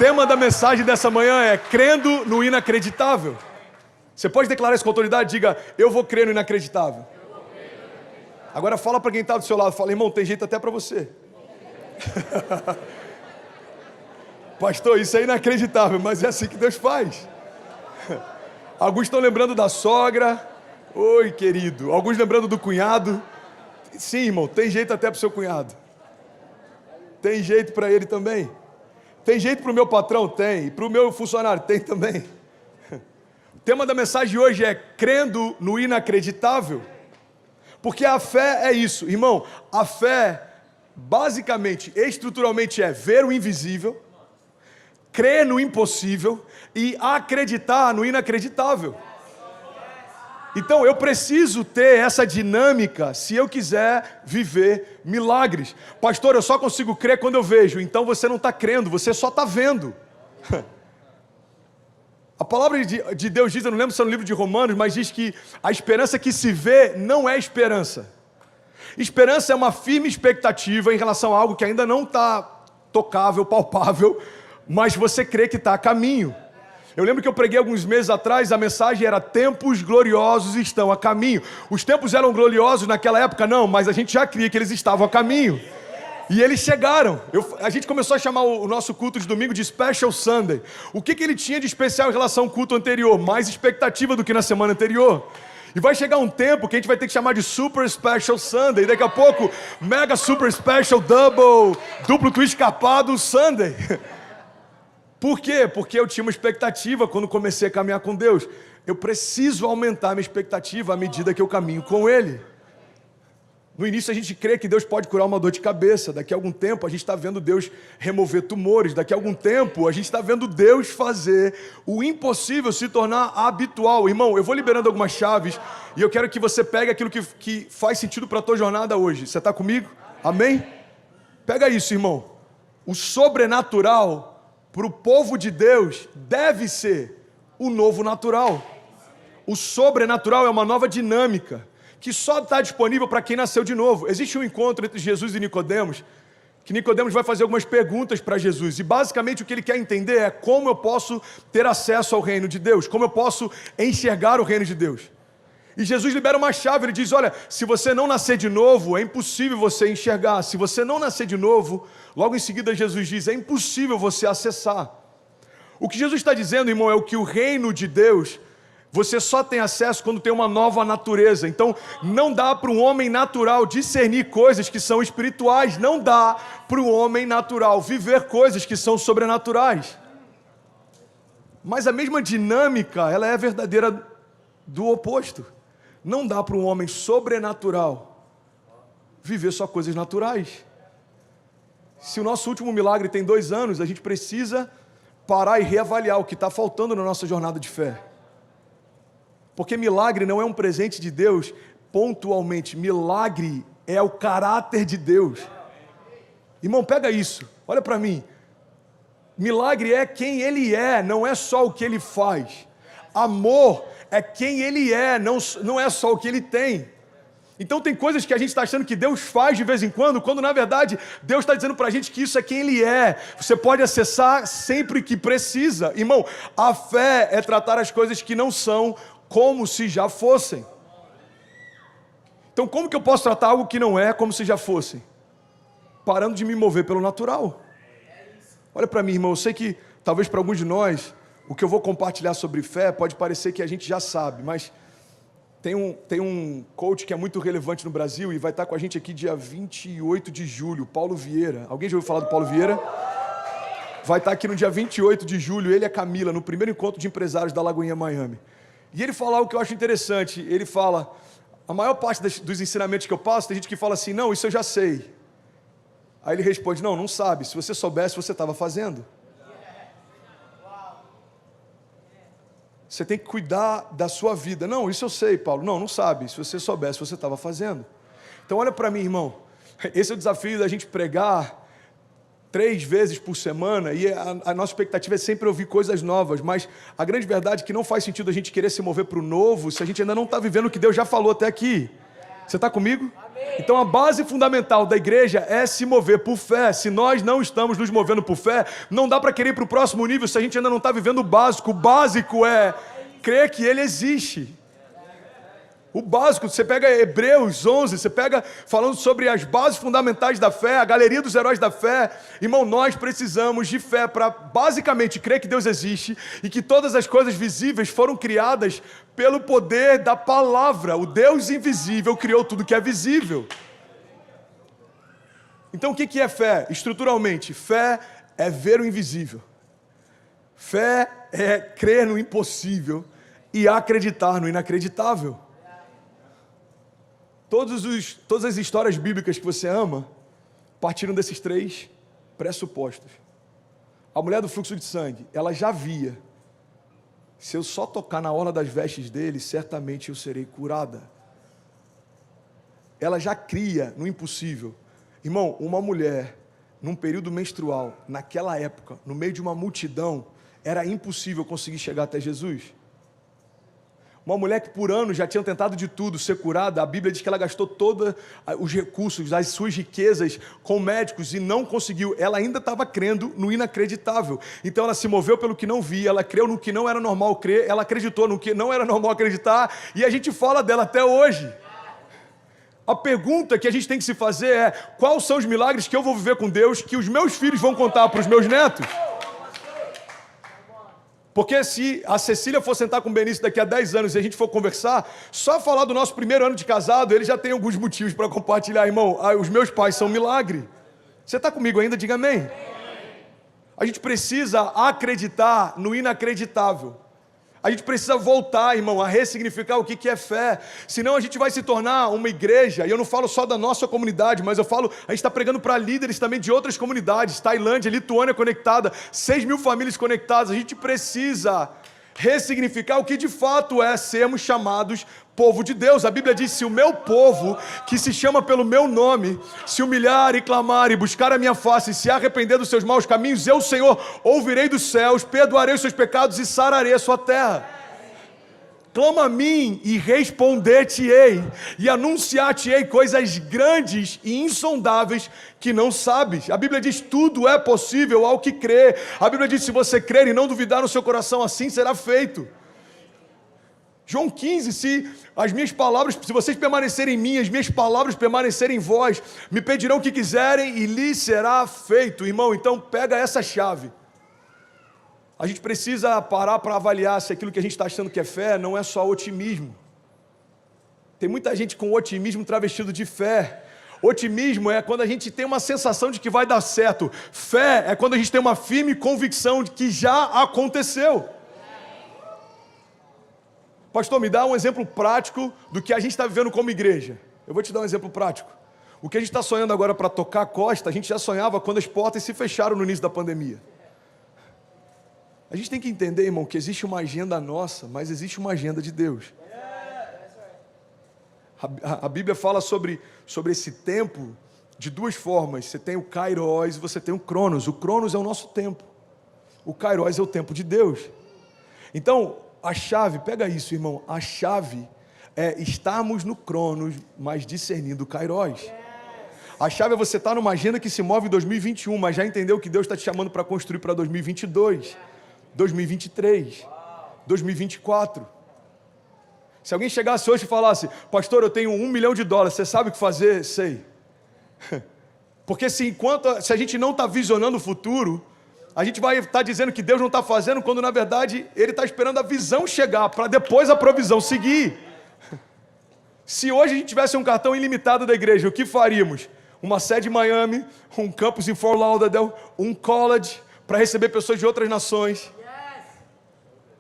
tema da mensagem dessa manhã é crendo no inacreditável. Você pode declarar isso com autoridade? Diga, eu vou crer no inacreditável. Agora fala para quem está do seu lado, fala, irmão, tem jeito até para você. Pastor, isso é inacreditável, mas é assim que Deus faz. Alguns estão lembrando da sogra. Oi, querido. Alguns lembrando do cunhado. Sim, irmão, tem jeito até para o seu cunhado. Tem jeito para ele também. Tem jeito para o meu patrão? Tem. E para o meu funcionário? Tem também. O tema da mensagem de hoje é crendo no inacreditável. Porque a fé é isso. Irmão, a fé, basicamente, estruturalmente, é ver o invisível, crer no impossível e acreditar no inacreditável. Então, eu preciso ter essa dinâmica se eu quiser viver milagres. Pastor, eu só consigo crer quando eu vejo. Então, você não está crendo, você só está vendo. A palavra de Deus diz, eu não lembro se é no livro de Romanos, mas diz que a esperança que se vê não é esperança. Esperança é uma firme expectativa em relação a algo que ainda não está tocável, palpável, mas você crê que está a caminho. Eu lembro que eu preguei alguns meses atrás, a mensagem era tempos gloriosos estão a caminho. Os tempos eram gloriosos naquela época? Não, mas a gente já cria que eles estavam a caminho. E eles chegaram. A gente começou a chamar o nosso culto de domingo de Special Sunday. O que ele tinha de especial em relação ao culto anterior? Mais expectativa do que na semana anterior. E vai chegar um tempo que a gente vai ter que chamar de Super Special Sunday. E daqui a pouco, Mega Super Special Double, duplo twist capado Sunday. Por quê? Porque eu tinha uma expectativa quando comecei a caminhar com Deus. Eu preciso aumentar a minha expectativa à medida que eu caminho com Ele. No início a gente crê que Deus pode curar uma dor de cabeça. Daqui a algum tempo a gente está vendo Deus remover tumores. Daqui a algum tempo a gente está vendo Deus fazer o impossível se tornar habitual. Irmão, eu vou liberando algumas chaves e eu quero que você pegue aquilo que faz sentido para a tua jornada hoje. Você está comigo? Amém? Pega isso, irmão. O sobrenatural para o povo de Deus deve ser o novo natural. O sobrenatural é uma nova dinâmica que só está disponível para quem nasceu de novo. Existe um encontro entre Jesus e Nicodemos, que Nicodemos vai fazer algumas perguntas para Jesus, e basicamente o que ele quer entender é como eu posso ter acesso ao reino de Deus, como eu posso enxergar o reino de Deus. E Jesus libera uma chave, ele diz, olha, se você não nascer de novo, é impossível você enxergar. Se você não nascer de novo, logo em seguida Jesus diz, é impossível você acessar. O que Jesus está dizendo, irmão, é o que o reino de Deus, você só tem acesso quando tem uma nova natureza. Então, não dá para um homem natural discernir coisas que são espirituais. Não dá para o homem natural viver coisas que são sobrenaturais. Mas a mesma dinâmica, ela é verdadeira do oposto. Não dá para um homem sobrenatural viver só coisas naturais. Se o nosso último milagre tem 2 anos, a gente precisa parar e reavaliar o que está faltando na nossa jornada de fé. Porque milagre não é um presente de Deus pontualmente. Milagre é o caráter de Deus. Irmão, pega isso. Olha para mim. Milagre é quem Ele é, não é só o que Ele faz. Amor é quem Ele é, não é só o que Ele tem. Então tem coisas que a gente está achando que Deus faz de vez em quando na verdade Deus está dizendo para a gente que isso é quem Ele é. Você pode acessar sempre que precisa. Irmão, a fé é tratar as coisas que não são como se já fossem. Então como que eu posso tratar algo que não é como se já fossem? Parando de me mover pelo natural. Olha para mim, irmão, eu sei que talvez para alguns de nós o que eu vou compartilhar sobre fé pode parecer que a gente já sabe, mas tem um coach que é muito relevante no Brasil e vai estar com a gente aqui dia 28 de julho, Paulo Vieira. Alguém já ouviu falar do Paulo Vieira? Vai estar aqui no dia 28 de julho, ele e a Camila, no primeiro encontro de empresários da Lagoinha Miami. E ele fala algo que eu acho interessante, ele fala, a maior parte dos ensinamentos que eu passo, tem gente que fala assim, não, isso eu já sei. Aí ele responde, não sabe, se você soubesse, você estava fazendo. Você tem que cuidar da sua vida. Não, isso eu sei, Paulo. Não sabe. Se você soubesse, você estava fazendo. Então olha para mim, irmão. Esse é o desafio da gente pregar 3 vezes por semana, e a nossa expectativa é sempre ouvir coisas novas, mas a grande verdade é que não faz sentido a gente querer se mover para o novo, se a gente ainda não está vivendo o que Deus já falou até aqui. Você está comigo? Amém. Então a base fundamental da igreja é se mover por fé. Se nós não estamos nos movendo por fé, não dá para querer ir para o próximo nível se a gente ainda não está vivendo o básico. O básico é crer que Ele existe. O básico, você pega Hebreus 11, você pega falando sobre as bases fundamentais da fé, a galeria dos heróis da fé. Irmão, nós precisamos de fé para basicamente crer que Deus existe e que todas as coisas visíveis foram criadas pelo poder da palavra. O Deus invisível criou tudo que é visível. Então o que é fé? Estruturalmente, fé é ver o invisível. Fé é crer no impossível e acreditar no inacreditável. Todas as histórias bíblicas que você ama partiram desses três pressupostos. A mulher do fluxo de sangue, ela já via: se eu só tocar na orla das vestes dele, certamente eu serei curada. Ela já cria no impossível. Irmão, uma mulher, num período menstrual, naquela época, no meio de uma multidão, era impossível conseguir chegar até Jesus. Uma mulher que por anos já tinha tentado de tudo ser curada, a Bíblia diz que ela gastou todos os recursos, as suas riquezas com médicos e não conseguiu. Ela ainda estava crendo no inacreditável. Então ela se moveu pelo que não via, ela creu no que não era normal crer, ela acreditou no que não era normal acreditar, e a gente fala dela até hoje. A pergunta que a gente tem que se fazer é: quais são os milagres que eu vou viver com Deus, que os meus filhos vão contar para os meus netos? Porque se a Cecília for sentar com o Benício daqui a 10 anos e a gente for conversar, só falar do nosso primeiro ano de casado, ele já tem alguns motivos para compartilhar. Irmão, os meus pais são um milagre. Você está comigo ainda? Diga amém. A gente precisa acreditar no inacreditável. A gente precisa voltar, irmão, a ressignificar o que é fé. Senão a gente vai se tornar uma igreja, e eu não falo só da nossa comunidade, mas eu falo, a gente está pregando para líderes também de outras comunidades, Tailândia, Lituânia conectada, 6.000 famílias conectadas. A gente precisa ressignificar o que de fato é sermos chamados povo de Deus. A Bíblia diz: se o meu povo, que se chama pelo meu nome, se humilhar e clamar e buscar a minha face e se arrepender dos seus maus caminhos, eu, Senhor, ouvirei dos céus, perdoarei os seus pecados e sararei a sua terra. Clama a mim e responder-te-ei, e anunciar-te-ei coisas grandes e insondáveis que não sabes. A Bíblia diz: tudo é possível ao que crê. A Bíblia diz: se você crer e não duvidar no seu coração, assim será feito. João 15, se as minhas palavras, se vocês permanecerem em mim, as minhas palavras permanecerem em vós, me pedirão o que quiserem e lhes será feito. Irmão, então pega essa chave. A gente precisa parar para avaliar se aquilo que a gente está achando que é fé não é só otimismo. Tem muita gente com otimismo travestido de fé. Otimismo é quando a gente tem uma sensação de que vai dar certo. Fé é quando a gente tem uma firme convicção de que já aconteceu. Pastor, me dá um exemplo prático do que a gente está vivendo como igreja. Eu vou te dar um exemplo prático. O que a gente está sonhando agora para tocar a costa, a gente já sonhava quando as portas se fecharam no início da pandemia. A gente tem que entender, irmão, que existe uma agenda nossa, mas existe uma agenda de Deus. A Bíblia fala sobre esse tempo de duas formas. Você tem o Kairos e você tem o Cronos. O Cronos é o nosso tempo. O Kairos é o tempo de Deus. Então, a chave, pega isso, irmão, a chave é estarmos no Cronos, mas discernindo o Kairos. A chave é você estar numa agenda que se move em 2021, mas já entendeu que Deus está te chamando para construir para 2022, 2023, 2024. Se alguém chegasse hoje e falasse: pastor, eu tenho $1 milhão, você sabe o que fazer? Sei. Porque se a gente não está visionando o futuro, a gente vai estar dizendo que Deus não está fazendo, quando na verdade Ele está esperando a visão chegar, para depois a provisão seguir. Se hoje a gente tivesse um cartão ilimitado da igreja, o que faríamos? Uma sede em Miami, um campus em Fort Lauderdale, um college para receber pessoas de outras nações,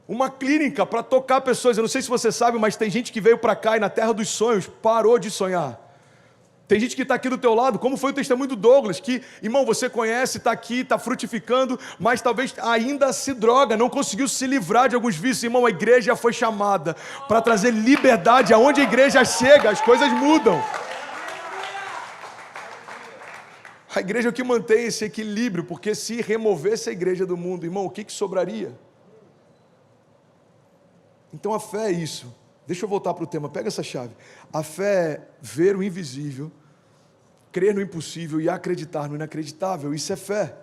uma clínica para tocar pessoas. Eu não sei se você sabe, mas tem gente que veio para cá e na terra dos sonhos parou de sonhar. Tem gente que está aqui do teu lado, como foi o testemunho do Douglas, que, irmão, você conhece, está aqui, está frutificando, mas talvez ainda se droga, não conseguiu se livrar de alguns vícios. Irmão, a igreja foi chamada para trazer liberdade. Aonde a igreja chega, as coisas mudam. A igreja é o que mantém esse equilíbrio, porque se removesse a igreja do mundo, irmão, o que sobraria? Então a fé é isso. Deixa eu voltar para o tema, pega essa chave. A fé é ver o invisível crer no impossível e acreditar no inacreditável. Isso é fé.